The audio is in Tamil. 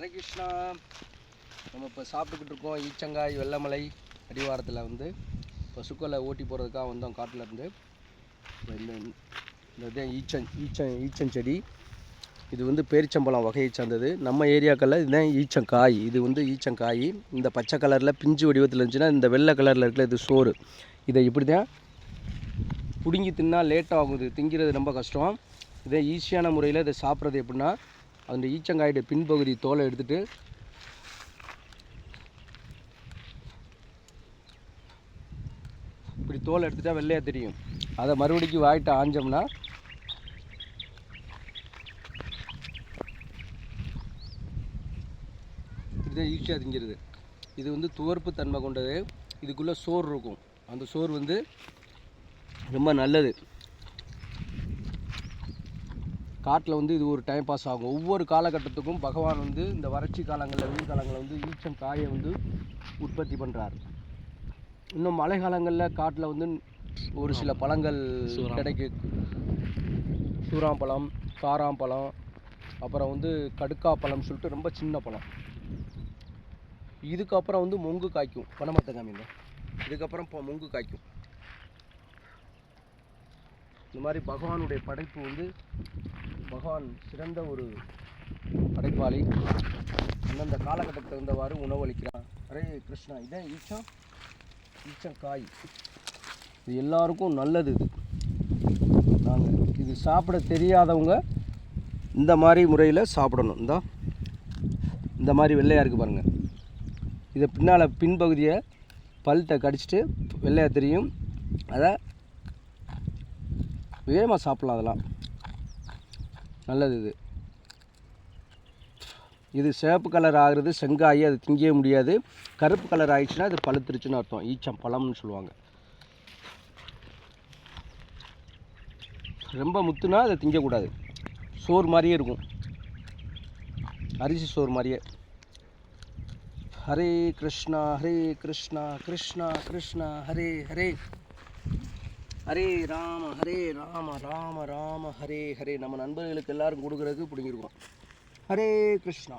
ஹரே கிருஷ்ணா. நம்ம இப்போ சாப்பிட்டுக்கிட்டு இருக்கோம் ஈச்சங்காய் வெள்ளமலை அடிவாரத்தில் வந்து பசுக்களை ஓட்டி போகிறதுக்காக வந்தோம் காட்டிலேருந்து. இப்போ இந்த ஈச்சஞ்செடி இது வந்து பேரிச்சம்பழம் வகையை சார்ந்தது. நம்ம ஏரியாக்களில் இதுதான் ஈச்சங்காய். இது வந்து ஈச்சங்காய் இந்த பச்சை கலரில் பிஞ்சு வடிவத்தில் இருந்துச்சுன்னா, இந்த வெள்ளை கலரில் இருக்கிற இது சோறு. இதை இப்படி தான் பிடுங்கி தின்னா லேட் ஆகுது, திங்கிறது ரொம்ப கஷ்டம். இதை ஈஸியான முறையில் இதை சாப்பிட்றது எப்படின்னா, அந்த ஈச்சங்காயோட பின்பகுதி தோலை எடுத்துகிட்டு இப்படி தோலை எடுத்துட்டா வெள்ளையாக தெரியும். அதை மறுபடிக்கு வாயிட்டு ஆஞ்சோம்னா இதுதான் ஈஸியாக திங்கிறது. இது வந்து துவர்ப்பு தன்மை கொண்டது. இதுக்குள்ளே சோறு இருக்கும். அந்த சோறு வந்து ரொம்ப நல்லது. காட்டில் வந்து இது ஒரு டைம் பாஸ் ஆகும். ஒவ்வொரு காலகட்டத்துக்கும் பகவான் வந்து இந்த வறட்சி காலங்களில் வெயில் காலங்களில் வந்து ஈச்சங்காயை வந்து உற்பத்தி பண்ணுறார். இன்னும் மழை காலங்களில் காட்டில் வந்து ஒரு சில பழங்கள் கிடைக்கும். சூறாம்பழம், காராம்பழம், அப்புறம் வந்து கடுக்காப்பழம் சொல்லிட்டு ரொம்ப சின்ன பழம். இதுக்கப்புறம் வந்து மொங்கு காய்க்கும். பனமரத்தை காமிங்க. இதுக்கப்புறம் மொங்கு காய்க்கும். இந்த மாதிரி பகவானுடைய படைப்பு வந்து பகவான் சிறந்த ஒரு படைப்பாளி. அந்தந்த காலகட்டத்துக்கு தகுந்தவாறு உணவளிக்கிறான். ஹரே கிருஷ்ணா. இதான் ஈச்சங்காய். இது எல்லாருக்கும் நல்லது. இது சாப்பிட தெரியாதவங்க இந்த மாதிரி முறையில் சாப்பிடணும். இந்த மாதிரி வெள்ளையாக இருக்குது பாருங்கள். இதை பின்னால் பின்பகுதியை பல்கிட்ட கடிச்சிட்டு வெள்ளையாக தெரியும். அதை வேகமாக சாப்பிட்லாம். அதெல்லாம் நல்லது. இது சிவப்பு கலர் ஆகுறது செங்காய். அது திங்கவே முடியாது. கருப்பு கலர் ஆகிடுச்சுன்னா அது பழுத்துருச்சுன்னு அர்த்தம். ஈச்சம்பழம்னு சொல்லுவாங்க. ரொம்ப முத்துனா அதை திங்கக்கூடாது. சோறு மாதிரியே இருக்கும், அரிசி சோறு மாதிரியே. ஹரே கிருஷ்ணா ஹரே கிருஷ்ணா கிருஷ்ணா கிருஷ்ணா ஹரே ஹரே, ஹரே ராம ராம ராம ஹரே ஹரே. நம்ம நண்பர்களுக்கு எல்லாரும் கொடுக்குறதுக்கு பிடிங்கிருக்கோம். ஹரே கிருஷ்ணா.